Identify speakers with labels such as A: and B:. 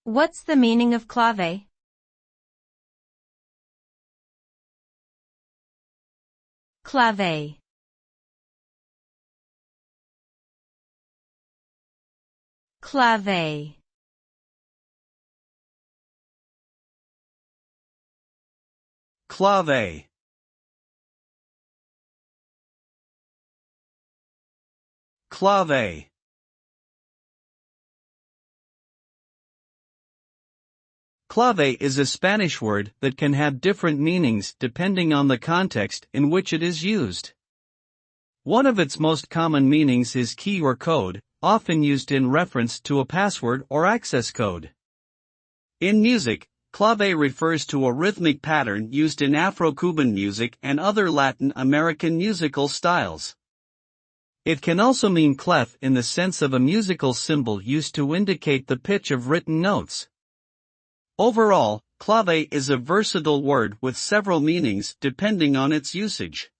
A: What's the meaning of clave? Clave. Clave.
B: Clave. Clave. Clave is a Spanish word that can have different meanings depending on the context in which it is used. One of its most common meanings is key or code, often used in reference to a password or access code. In music, clave refers to a rhythmic pattern used in Afro-Cuban music and other Latin American musical styles. It can also mean clef in the sense of a musical symbol used to indicate the pitch of written notes. Overall, clave is a versatile word with several meanings depending on its usage.